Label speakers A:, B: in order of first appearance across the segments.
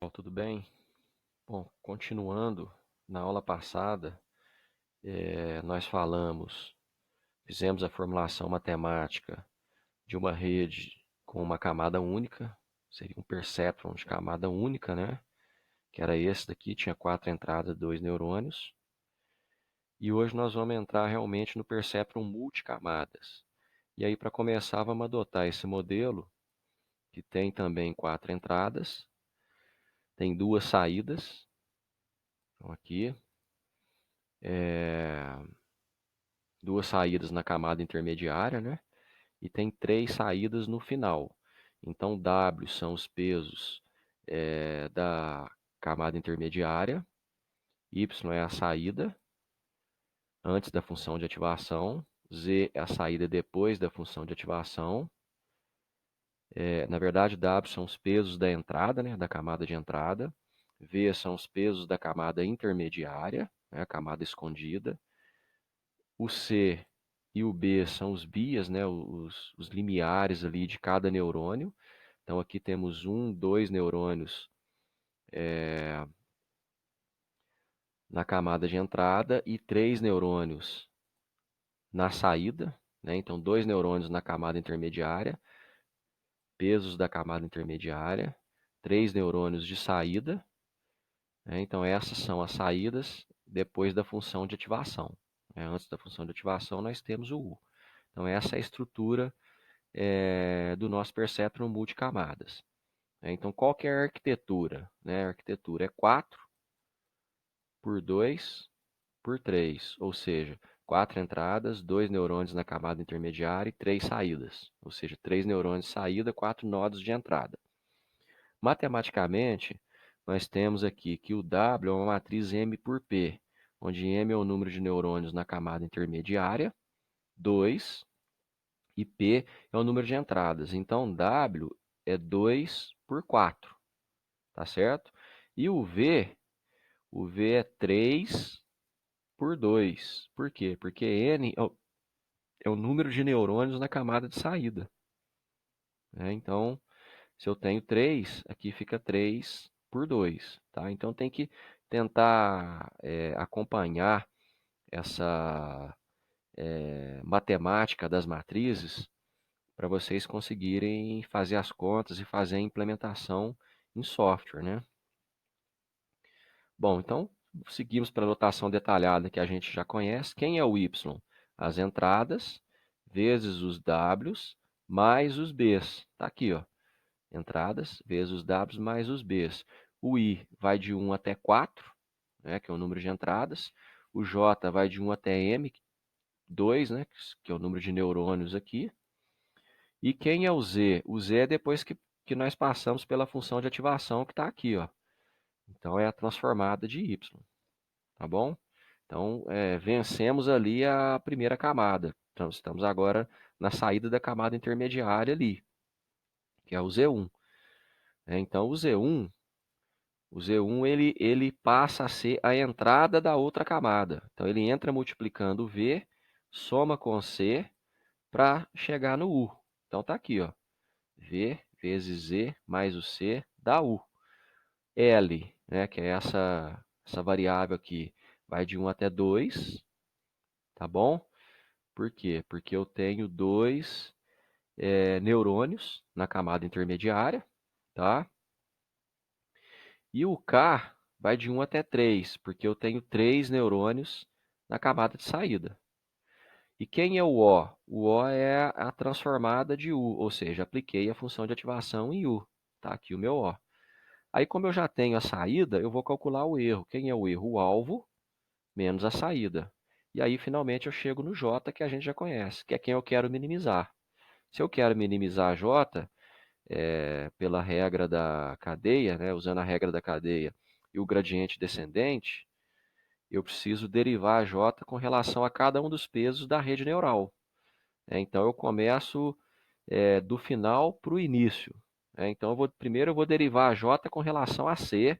A: Tudo bem? Bom, continuando, na aula passada, nós fizemos a formulação matemática de uma rede com uma camada única, seria um perceptron de camada única, né? Que era esse daqui, tinha 4 entradas, 2 neurônios. E hoje nós vamos entrar realmente no perceptron multicamadas. E aí, para começar, vamos adotar esse modelo, que tem também 4 entradas, tem 2 saídas. Então, aqui, 2 saídas na camada intermediária, né? E tem 3 saídas no final. Então, W são os pesos da camada intermediária, Y é a saída antes da função de ativação, Z é a saída depois da função de ativação. Na verdade, W são os pesos da entrada, né, da camada de entrada. V são os pesos da camada intermediária, né, a camada escondida. O C e o B são os bias, né, os limiares ali de cada neurônio. Então, aqui temos 2 neurônios na camada de entrada e 3 neurônios na saída, né? Então, 2 neurônios na camada intermediária, pesos da camada intermediária, 3 neurônios de saída, né? Então, essas são as saídas depois da função de ativação, né? Antes da função de ativação, nós temos o U. Então, essa é a estrutura do nosso perceptron multicamadas. Então, qual que é a arquitetura? A arquitetura é 4 por 2 por 3, ou seja, 4 entradas, 2 neurônios na camada intermediária e 3 saídas, ou seja, 3 neurônios de saída, 4 nodos de entrada. Matematicamente, nós temos aqui que o W é uma matriz M por P, onde M é o número de neurônios na camada intermediária, 2, e P é o número de entradas. Então, W é 2 por 4, tá certo? E o V é 3 por 2. Por quê? Porque N é o número de neurônios na camada de saída, né? Então, se eu tenho 3, aqui fica 3 por 2. Tá? Então, tem que tentar acompanhar essa matemática das matrizes para vocês conseguirem fazer as contas e fazer a implementação em software, né? Bom, então seguimos para a notação detalhada que a gente já conhece. Quem é o Y? As entradas vezes os Ws mais os Bs. Está aqui, ó. Entradas vezes os Ws mais os Bs. O I vai de 1 até 4, né, que é o número de entradas. O J vai de 1 até M, 2, né, que é o número de neurônios aqui. E quem é o Z? O Z é depois que nós passamos pela função de ativação que está aqui, ó. Então, é a transformada de Y, tá bom? Então, vencemos ali a primeira camada. Então, estamos agora na saída da camada intermediária ali, que é o Z1. Então, o Z1 ele passa a ser a entrada da outra camada. Então, ele entra multiplicando o V, soma com C, para chegar no U. Então, está aqui, ó. V vezes Z mais o C dá U. L, né, que é essa variável aqui, vai de 1 até 2, tá bom? Por quê? Porque eu tenho 2 neurônios na camada intermediária, tá? E o K vai de 1 até 3, porque eu tenho 3 neurônios na camada de saída. E quem é o O? O O é a transformada de U, ou seja, apliquei a função de ativação em U. Tá aqui o meu O. Aí, como eu já tenho a saída, eu vou calcular o erro. Quem é o erro? O alvo menos a saída. E aí, finalmente, eu chego no J, que a gente já conhece, que é quem eu quero minimizar. Se eu quero minimizar a J, pela regra da cadeia, né, usando a regra da cadeia e o gradiente descendente, eu preciso derivar a J com relação a cada um dos pesos da rede neural. Então, eu começo do final para o início. Então, primeiro eu vou derivar a J com relação a C,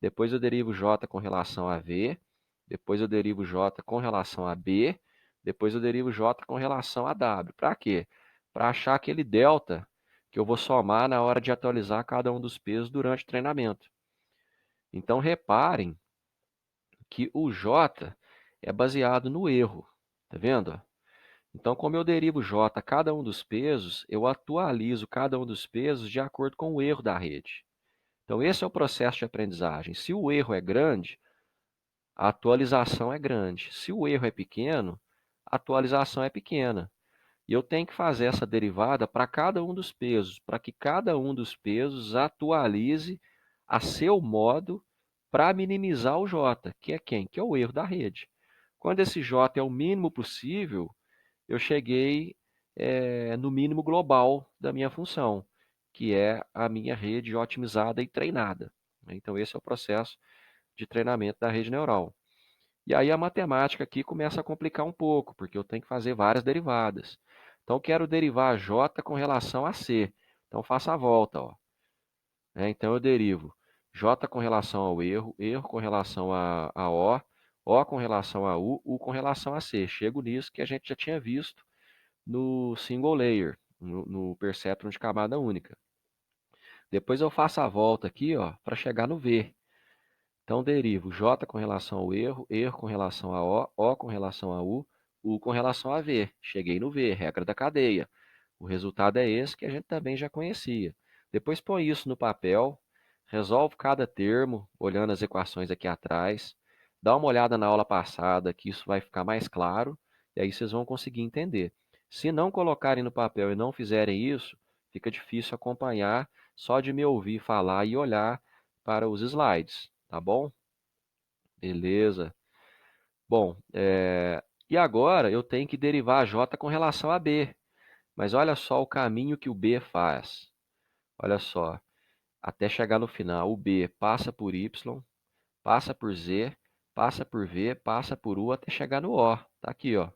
A: depois eu derivo J com relação a V, depois eu derivo J com relação a B, depois eu derivo J com relação a W. Para quê? Para achar aquele delta que eu vou somar na hora de atualizar cada um dos pesos durante o treinamento. Então, reparem que o J é baseado no erro. Tá vendo? Então, como eu derivo J a cada um dos pesos, eu atualizo cada um dos pesos de acordo com o erro da rede. Então, esse é o processo de aprendizagem. Se o erro é grande, a atualização é grande. Se o erro é pequeno, a atualização é pequena. E eu tenho que fazer essa derivada para cada um dos pesos, para que cada um dos pesos atualize a seu modo para minimizar o J, que é quem? Que é o erro da rede. Quando esse J é o mínimo possível, eu cheguei no mínimo global da minha função, que é a minha rede otimizada e treinada. Então, esse é o processo de treinamento da rede neural. E aí a matemática aqui começa a complicar um pouco, porque eu tenho que fazer várias derivadas. Então, eu quero derivar J com relação a C. Então, faço a volta. Ó. Então, eu derivo J com relação ao erro, erro com relação a O com relação a U com relação a C. Chego nisso que a gente já tinha visto no single layer, no perceptron de camada única. Depois eu faço a volta aqui para chegar no V. Então, derivo J com relação ao erro, erro com relação a O com relação a U com relação a V. Cheguei no V, regra da cadeia. O resultado é esse que a gente também já conhecia. Depois põe isso no papel, resolve cada termo, olhando as equações aqui atrás. Dá uma olhada na aula passada, que isso vai ficar mais claro, e aí vocês vão conseguir entender. Se não colocarem no papel e não fizerem isso, fica difícil acompanhar só de me ouvir falar e olhar para os slides, tá bom? Beleza. Bom, e agora eu tenho que derivar a J com relação a B. Mas olha só o caminho que o B faz. Olha só, até chegar no final, o B passa por Y, passa por Z, passa por V, passa por U, até chegar no O. Tá aqui, ó.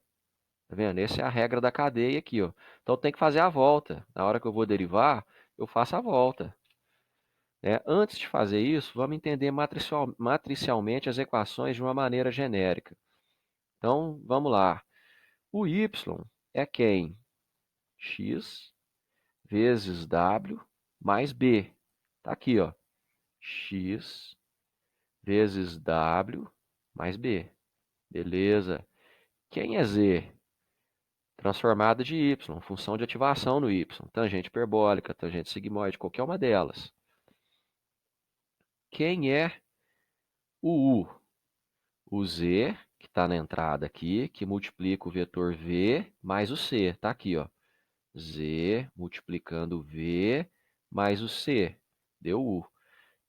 A: Tá vendo? Essa é a regra da cadeia aqui, ó. Então tem que fazer a volta. Na hora que eu vou derivar, eu faço a volta. Antes de fazer isso, vamos entender matricialmente as equações de uma maneira genérica. Então, vamos lá. O y é quem? X vezes w mais b. Está aqui, ó. X vezes w mais b. Beleza. Quem é z? Transformada de y, função de ativação no y. Tangente hiperbólica, tangente sigmoide, qualquer uma delas. Quem é o u? O z, que está na entrada aqui, que multiplica o vetor v mais o c. Está aqui, ó. Z multiplicando V mais o C, deu U.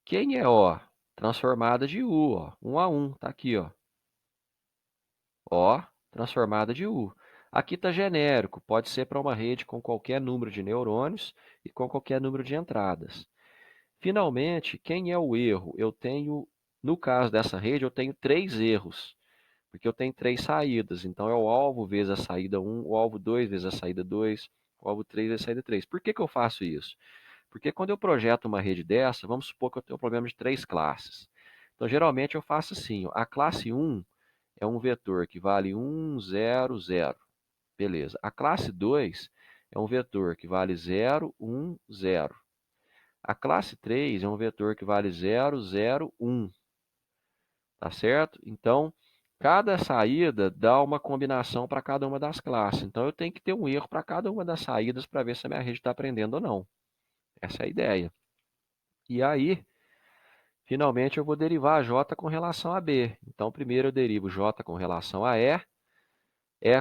A: Quem é O? Transformada de U, ó. 1 a 1, tá aqui, ó. O transformada de U. Aqui está genérico, pode ser para uma rede com qualquer número de neurônios e com qualquer número de entradas. Finalmente, quem é o erro? Eu tenho, no caso dessa rede, eu tenho 3 erros, porque eu tenho 3 saídas. Então, é o alvo vezes a saída 1, o alvo 2 vezes a saída 2, o alvo 3 vezes a saída 3. Por que eu faço isso? Porque quando eu projeto uma rede dessa, vamos supor que eu tenho um problema de 3 classes. Então, geralmente, eu faço assim, ó, a classe 1 é um vetor que vale 1, 0, 0. Beleza. A classe 2 é um vetor que vale 0, 1, 0. A classe 3 é um vetor que vale 0, 0, 1. Tá certo? Então, cada saída dá uma combinação para cada uma das classes. Então, eu tenho que ter um erro para cada uma das saídas para ver se a minha rede está aprendendo ou não. Essa é a ideia. E aí, finalmente, eu vou derivar a J com relação a B. Então, primeiro eu derivo J com relação a E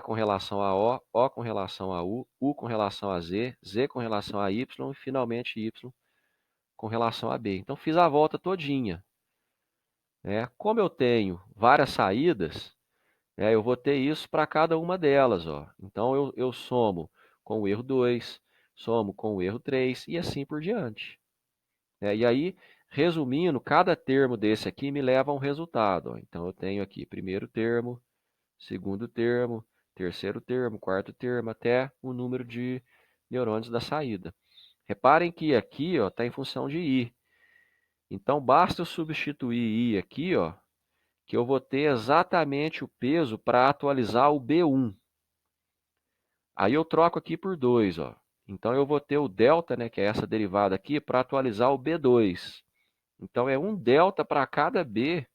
A: com relação a O com relação a U com relação a Z, Z com relação a Y e, finalmente, Y com relação a B. Então, fiz a volta todinha. Como eu tenho várias saídas, eu vou ter isso para cada uma delas. Ó. Então, eu somo com o erro 2, somo com o erro 3 e assim por diante. E aí, resumindo, cada termo desse aqui me leva a um resultado. Ó. Então, eu tenho aqui primeiro termo, segundo termo, terceiro termo, quarto termo, até o número de neurônios da saída. Reparem que aqui está em função de I. Então, basta eu substituir I aqui, ó, que eu vou ter exatamente o peso para atualizar o B1. Aí eu troco aqui por 2. Ó. Então, eu vou ter o delta, né, que é essa derivada aqui, para atualizar o B2. Então, é um delta para cada B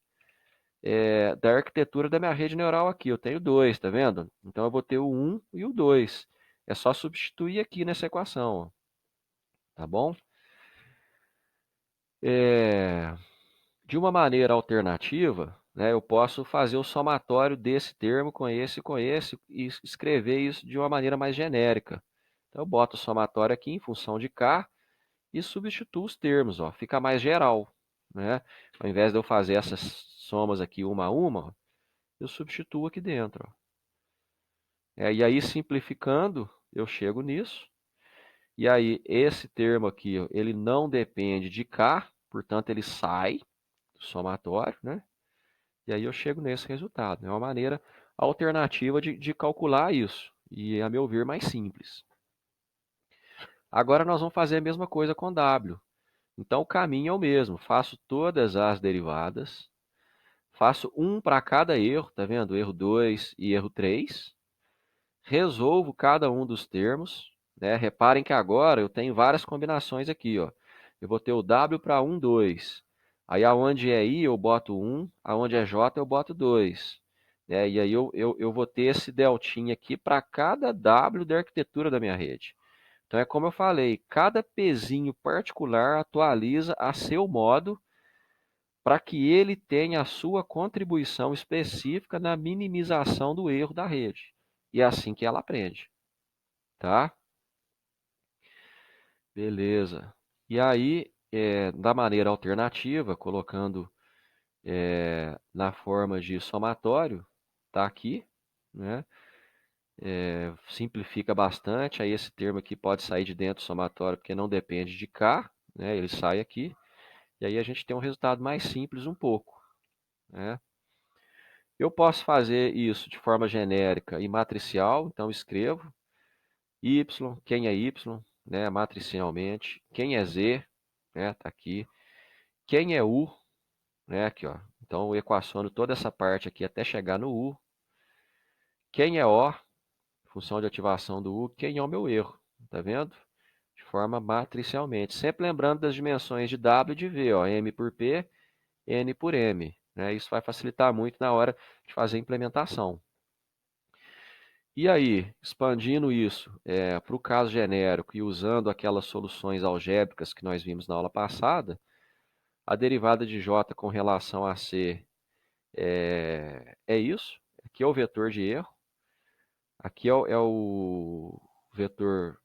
A: da arquitetura da minha rede neural aqui. Eu tenho dois, tá vendo? Então, eu vou ter o 1 e o 2. É só substituir aqui nessa equação, ó, tá bom? De uma maneira alternativa, né, eu posso fazer o somatório desse termo com esse e escrever isso de uma maneira mais genérica. Então, eu boto o somatório aqui em função de K e substituo os termos, ó, fica mais geral, né? Ao invés de eu fazer essas somas aqui uma a uma, ó, eu substituo aqui dentro, ó. E aí, simplificando, eu chego nisso. E aí, esse termo aqui, ó, ele não depende de K, portanto, ele sai do somatório, né? E aí eu chego nesse resultado. É uma maneira alternativa de calcular isso. E, a meu ver, mais simples. Agora nós vamos fazer a mesma coisa com W. Então o caminho é o mesmo. Faço todas as derivadas. Faço um para cada erro, tá vendo? Erro 2 e erro 3. Resolvo cada um dos termos, né? Reparem que agora eu tenho várias combinações aqui, ó. Eu vou ter o W para 1, 2. Aí aonde é I eu boto 1, aonde é J eu boto 2. Né? E aí eu vou ter esse deltinha aqui para cada W da arquitetura da minha rede. Então é como eu falei, cada pezinho particular atualiza a seu modo para que ele tenha a sua contribuição específica na minimização do erro da rede. E é assim que ela aprende. Tá? Beleza. E aí, da maneira alternativa, colocando na forma de somatório, tá aqui, né? Simplifica bastante. Aí esse termo aqui pode sair de dentro do somatório porque não depende de K, né? Ele sai aqui. E aí a gente tem um resultado mais simples um pouco, né? Eu posso fazer isso de forma genérica e matricial, então escrevo y, quem é y, né, matricialmente, quem é z, né, tá aqui, quem é u, né, aqui, ó. Então eu equaciono toda essa parte aqui até chegar no u. Quem é o, função de ativação do u, quem é o meu erro, tá vendo? De forma matricialmente, sempre lembrando das dimensões de w e de v, ó, m por p, n por m, né? Isso vai facilitar muito na hora de fazer a implementação. E aí, expandindo isso para o caso genérico e usando aquelas soluções algébricas que nós vimos na aula passada, a derivada de j com relação a c é isso. Aqui é o vetor de erro. Aqui é o vetor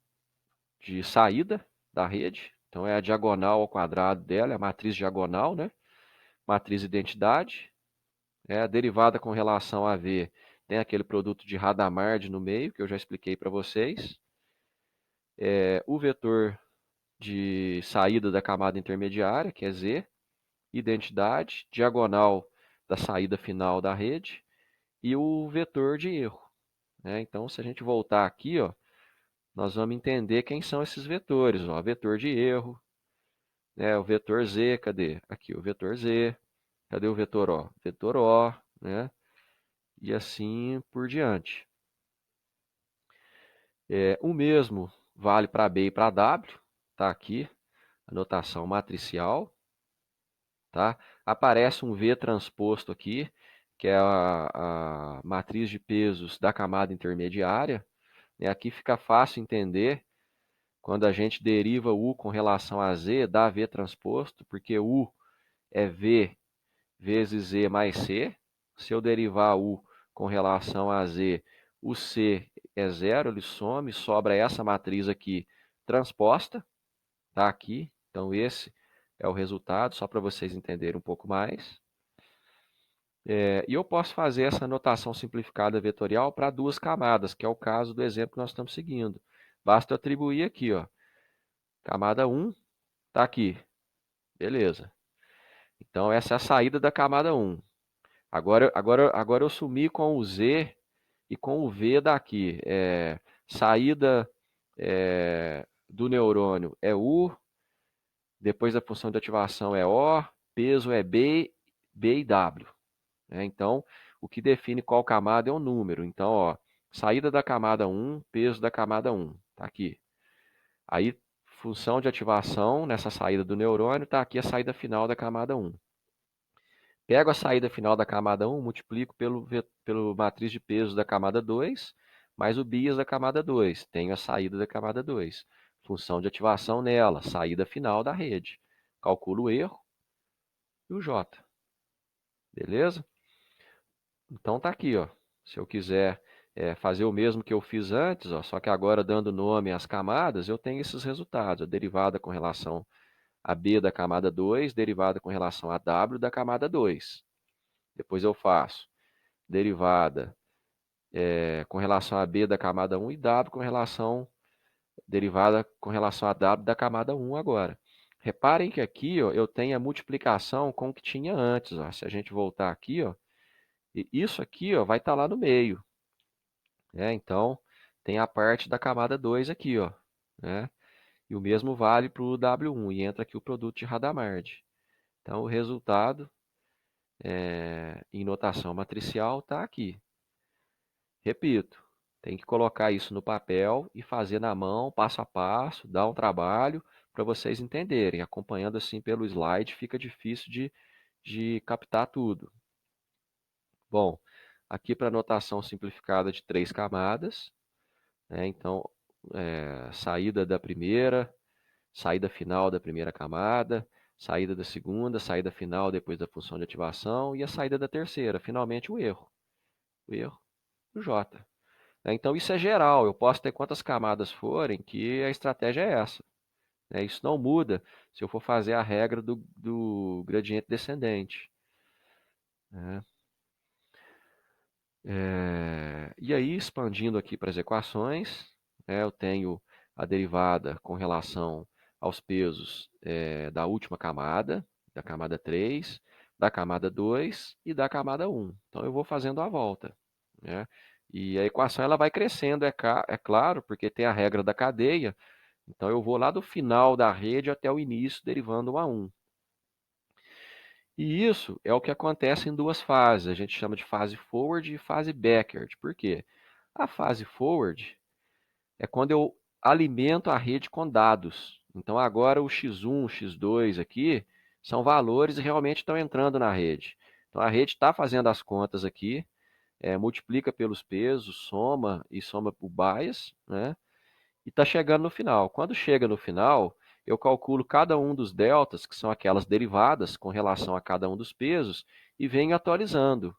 A: de saída da rede. Então, é a diagonal ao quadrado dela, é a matriz diagonal, né? Matriz identidade. A derivada com relação a v tem aquele produto de Hadamard no meio, que eu já expliquei para vocês. O vetor de saída da camada intermediária, que é Z, identidade, diagonal da saída final da rede, e o vetor de erro, né? Então, se a gente voltar aqui, ó, nós vamos entender quem são esses vetores. Ó, vetor de erro, né? O vetor Z, cadê? Aqui, o vetor Z. Cadê o vetor O? Vetor O, né? E assim por diante. O mesmo vale para B e para W, tá aqui, a notação matricial. Tá? Aparece um V transposto aqui, que é a matriz de pesos da camada intermediária. Aqui fica fácil entender quando a gente deriva U com relação a Z, dá V transposto, porque U é V vezes Z mais C. Se eu derivar U com relação a Z, o C é zero, ele some, sobra essa matriz aqui transposta, tá aqui. Então esse é o resultado, só para vocês entenderem um pouco mais. E eu posso fazer essa notação simplificada vetorial para duas camadas, que é o caso do exemplo que nós estamos seguindo. Basta eu atribuir aqui, ó, camada 1 está aqui. Beleza. Então, essa é a saída da camada 1. Agora eu sumi com o Z e com o V daqui. Saída do neurônio é U, depois a função de ativação é O, peso é B e W. Então, o que define qual camada é o número. Então, ó, saída da camada 1, peso da camada 1. Tá aqui. Aí, função de ativação nessa saída do neurônio, está aqui a saída final da camada 1. Pego a saída final da camada 1, multiplico pelo matriz de peso da camada 2, mais o bias da camada 2. Tenho a saída da camada 2. Função de ativação nela, saída final da rede. Calculo o erro e o J. Beleza? Então tá aqui, ó. Se eu quiser fazer o mesmo que eu fiz antes, ó, só que agora dando nome às camadas, eu tenho esses resultados. A derivada com relação a B da camada 2, derivada com relação a W da camada 2. Depois eu faço derivada com relação a B da camada 1 e W com relação, derivada com relação a W da camada 1 agora. Reparem que aqui, ó, eu tenho a multiplicação com o que tinha antes. Ó. Se a gente voltar aqui, ó, isso aqui ó, vai estar lá no meio. Né? Então, tem a parte da camada 2 aqui. Ó, né? E o mesmo vale para o W1. E entra aqui o produto de Hadamard. Então, o resultado em notação matricial está aqui. Repito, tem que colocar isso no papel e fazer na mão, passo a passo, dar um trabalho para vocês entenderem. Acompanhando assim pelo slide fica difícil de captar tudo. Bom, aqui para notação simplificada de 3 camadas, né? Então, saída da primeira, saída final da primeira camada, saída da segunda, saída final depois da função de ativação e a saída da terceira, finalmente o erro. O erro, o J. Então, isso é geral, eu posso ter quantas camadas forem, que a estratégia é essa. Isso não muda se eu for fazer a regra do gradiente descendente. E aí, expandindo aqui para as equações, eu tenho a derivada com relação aos pesos da última camada, da camada 3, da camada 2 e da camada 1. Então, eu vou fazendo a volta. Né? E a equação ela vai crescendo, é claro, porque tem a regra da cadeia. Então, eu vou lá do final da rede até o início, derivando 1 a 1. E isso é o que acontece em duas fases. A gente chama de fase forward e fase backward. Por quê? A fase forward é quando eu alimento a rede com dados. Então, agora o x1, o x2 aqui são valores que realmente estão entrando na rede. Então, a rede está fazendo as contas aqui, multiplica pelos pesos, soma e soma o bias, né? E está chegando no final. Quando chega no final, eu calculo cada um dos deltas, que são aquelas derivadas com relação a cada um dos pesos, e venho atualizando.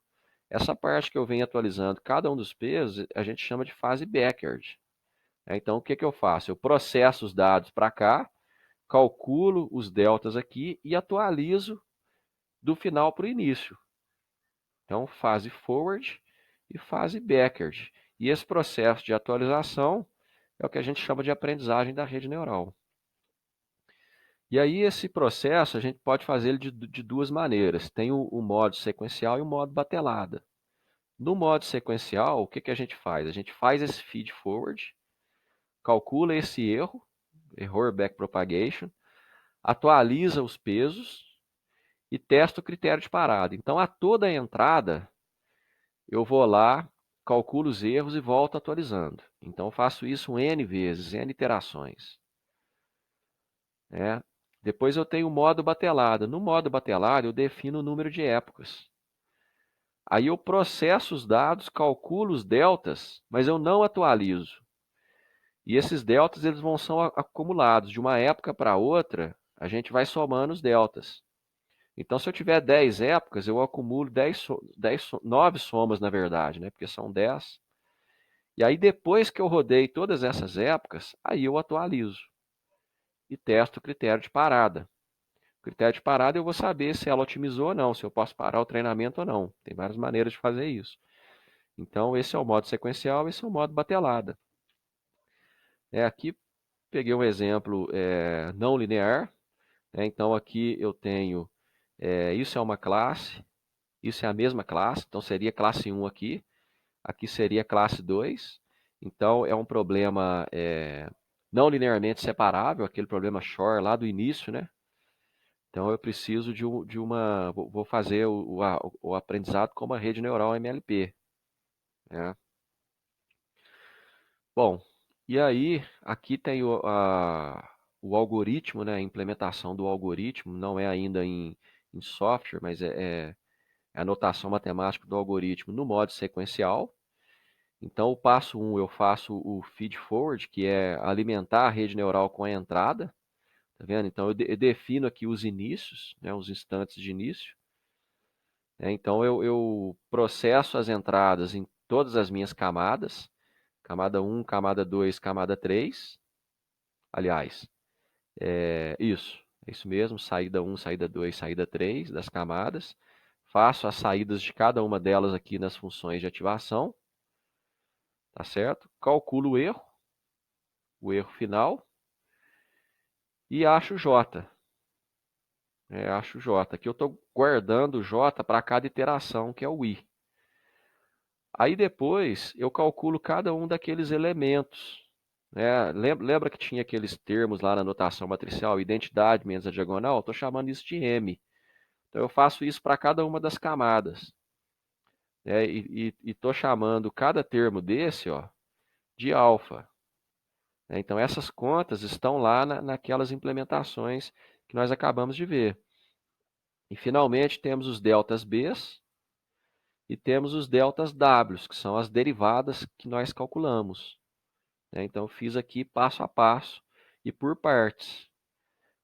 A: Essa parte que eu venho atualizando cada um dos pesos, a gente chama de fase backward. Então, o que, que eu faço? Eu processo os dados para cá, calculo os deltas aqui e atualizo do final para o início. Então, fase forward e fase backward. E esse processo de atualização é o que a gente chama de aprendizagem da rede neural. E aí, esse processo, a gente pode fazer ele de duas maneiras. Tem o modo sequencial e o modo batelada. No modo sequencial, o que, que a gente faz? A gente faz esse feed forward, calcula esse error backpropagation, atualiza os pesos e testa o critério de parada. Então, a toda entrada, eu vou lá, calculo os erros e volto atualizando. Então, eu faço isso N vezes, N iterações. Depois eu tenho o modo batelada. No modo batelada, eu defino o número de épocas. Aí eu processo os dados, calculo os deltas, mas eu não atualizo. E esses deltas eles vão ser acumulados. De uma época para outra, a gente vai somando os deltas. Então, se eu tiver 10 épocas, eu acumulo 9 somas, na verdade, né? Porque são 10. E aí, depois que eu rodei todas essas épocas, aí eu atualizo e testo o critério de parada. O critério de parada eu vou saber se ela otimizou ou não, se eu posso parar o treinamento ou não. Tem várias maneiras de fazer isso. Então, esse é o modo sequencial, esse é o modo batelada. Aqui peguei um exemplo não linear. Então, aqui eu tenho, isso é uma classe, isso é a mesma classe, então seria classe 1 aqui, aqui seria classe 2. Então, é um problema não linearmente separável, aquele problema Shor lá do início, né? Então, eu preciso de uma... Vou fazer o aprendizado com uma rede neural MLP. Né? Bom, e aí, aqui tem o algoritmo, né, a implementação do algoritmo, não é ainda em software, mas é a notação matemática do algoritmo no modo sequencial. Então, o passo 1 eu faço o feed forward, que é alimentar a rede neural com a entrada. Tá vendo? Então, eu defino aqui os inícios, né, os instantes de início. Então, eu processo as entradas em todas as minhas camadas. Camada 1, camada 2, camada 3. Aliás, é isso mesmo. Saída 1, saída 2, saída 3 das camadas. Faço as saídas de cada uma delas aqui nas funções de ativação. Tá certo? Calculo o erro final. E acho J. Acho J. Aqui eu estou guardando o J para cada iteração, que é o I. Aí depois eu calculo cada um daqueles elementos. Lembra que tinha aqueles termos lá na notação matricial, identidade menos a diagonal? Estou chamando isso de M. Então eu faço isso para cada uma das camadas. E estou chamando cada termo desse, ó, de alfa. Então essas contas estão lá naquelas implementações que nós acabamos de ver. E finalmente temos os deltas Bs e temos os deltas Ws, que são as derivadas que nós calculamos. Então eu fiz aqui passo a passo e por partes.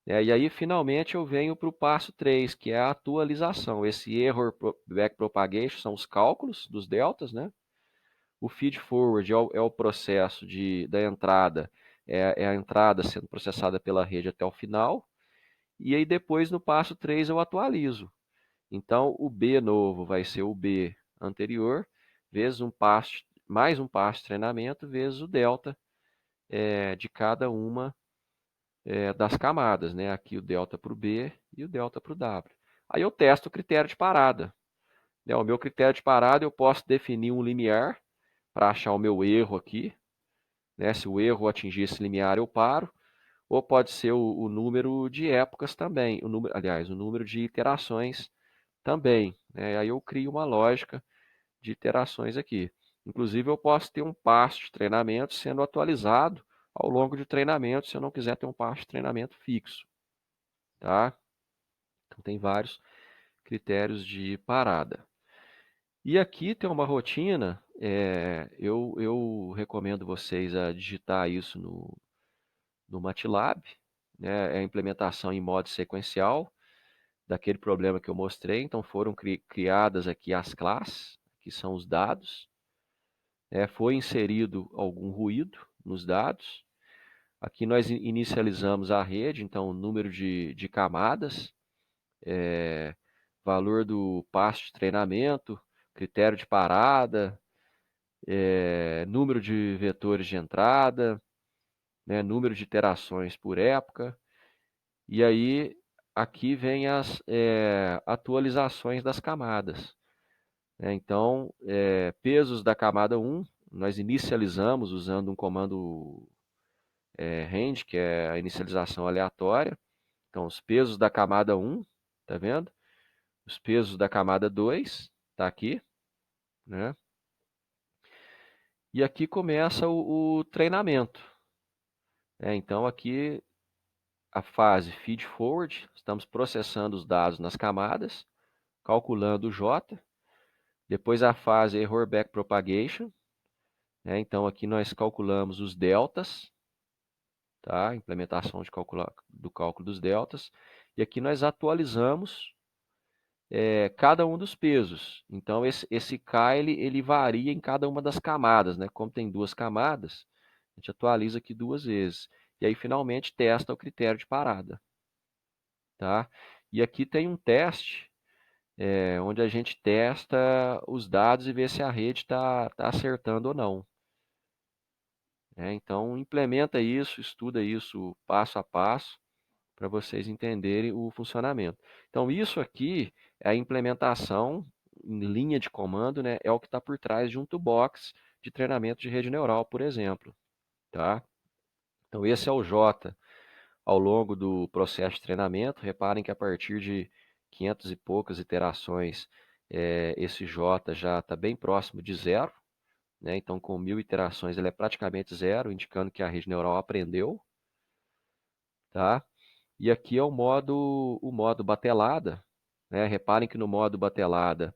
A: E aí finalmente eu venho para o passo 3, que é a atualização. Esse error backpropagation são os cálculos dos deltas, né? O feed forward é o processo da entrada, é a entrada sendo processada pela rede até o final. E aí depois no passo 3 eu atualizo. Então, o B novo vai ser o B anterior, vezes mais um passo de treinamento, vezes o delta de cada uma das camadas. Né? Aqui o delta para o B e o delta para o W. Aí eu testo o critério de parada. O meu critério de parada eu posso definir um limiar para achar o meu erro aqui. Se o erro atingir esse limiar, eu paro. Ou pode ser o número de épocas também. O número de iterações também. Aí eu crio uma lógica de iterações aqui. Inclusive, eu posso ter um passo de treinamento sendo atualizado ao longo do treinamento, se eu não quiser ter um passo de treinamento fixo. Tá? Então, tem vários critérios de parada. E aqui tem uma rotina, eu recomendo vocês a digitar isso no MATLAB, né? É a implementação em modo sequencial daquele problema que eu mostrei. Então, foram criadas aqui as classes, que são os dados. Foi inserido algum ruído nos dados. Aqui nós inicializamos a rede, então o número de camadas, valor do passo de treinamento, critério de parada, número de vetores de entrada, número de iterações por época. E aí aqui vem as atualizações das camadas. Então, pesos da camada 1, nós inicializamos usando um comando range, que é a inicialização aleatória. Então, os pesos da camada 1, tá vendo? Os pesos da camada 2, tá aqui, né? E aqui começa o treinamento. Então, aqui a fase feed forward, estamos processando os dados nas camadas, calculando o J. Depois a fase error backpropagation. Então, aqui nós calculamos os deltas, tá? Implementação do cálculo dos deltas. E aqui nós atualizamos cada um dos pesos. Então, esse K ele varia em cada uma das camadas. Né? Como tem duas camadas, a gente atualiza aqui duas vezes. E aí, finalmente, testa o critério de parada. Tá? E aqui tem um teste, onde a gente testa os dados e vê se a rede está acertando ou não. Então, implementa isso, estuda isso passo a passo, para vocês entenderem o funcionamento. Então, isso aqui é a implementação em linha de comando, né? É o que está por trás de um toolbox de treinamento de rede neural, por exemplo. Tá? Então, esse é o J ao longo do processo de treinamento. Reparem que a partir de 500 e poucas iterações, esse J já está bem próximo de zero. Né? Então, com 1000 iterações, ele é praticamente zero, indicando que a rede neural aprendeu. tá? E aqui é o modo batelada, né? Reparem que no modo batelada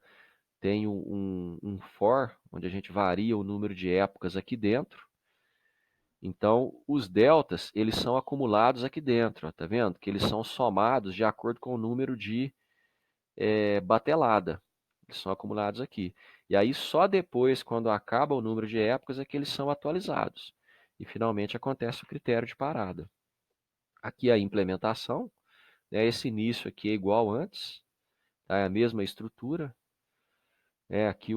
A: tem um for, onde a gente varia o número de épocas aqui dentro. Então, os deltas, eles são acumulados aqui dentro, ó, tá vendo? Que eles são somados de acordo com o número de batelada. Eles são acumulados aqui. E aí, só depois, quando acaba o número de épocas, é que eles são atualizados. E, finalmente, acontece o critério de parada. Aqui a implementação, né? Esse início aqui é igual antes, tá? É a mesma estrutura. Aqui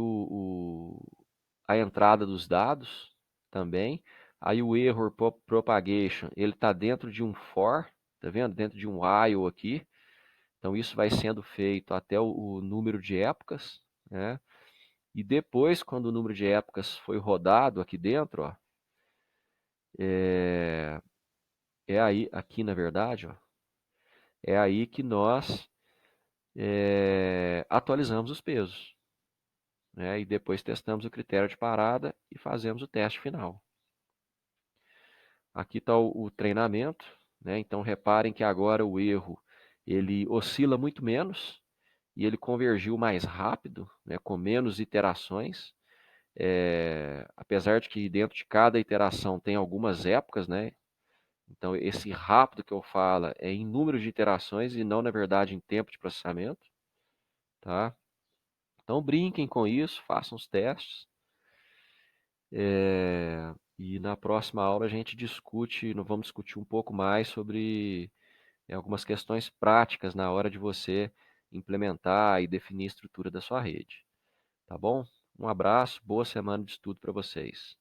A: a entrada dos dados também. Aí o error propagation, ele está dentro de um for, tá vendo? Dentro de um while aqui. Então isso vai sendo feito até o número de épocas, né? E depois, quando o número de épocas foi rodado aqui dentro, ó, é, é aí, aqui na verdade, ó, é aí que nós atualizamos os pesos, né? E depois testamos o critério de parada e fazemos o teste final. Aqui está o treinamento, né? Então reparem que agora o erro ele oscila muito menos e ele convergiu mais rápido, né? Com menos iterações. Apesar de que dentro de cada iteração tem algumas épocas, né? Então esse rápido que eu falo é em número de iterações e não, na verdade, em tempo de processamento, tá? Então brinquem com isso, façam os testes. E na próxima aula a gente vamos discutir um pouco mais sobre algumas questões práticas na hora de você implementar e definir a estrutura da sua rede. Tá bom? Um abraço, boa semana de estudo para vocês.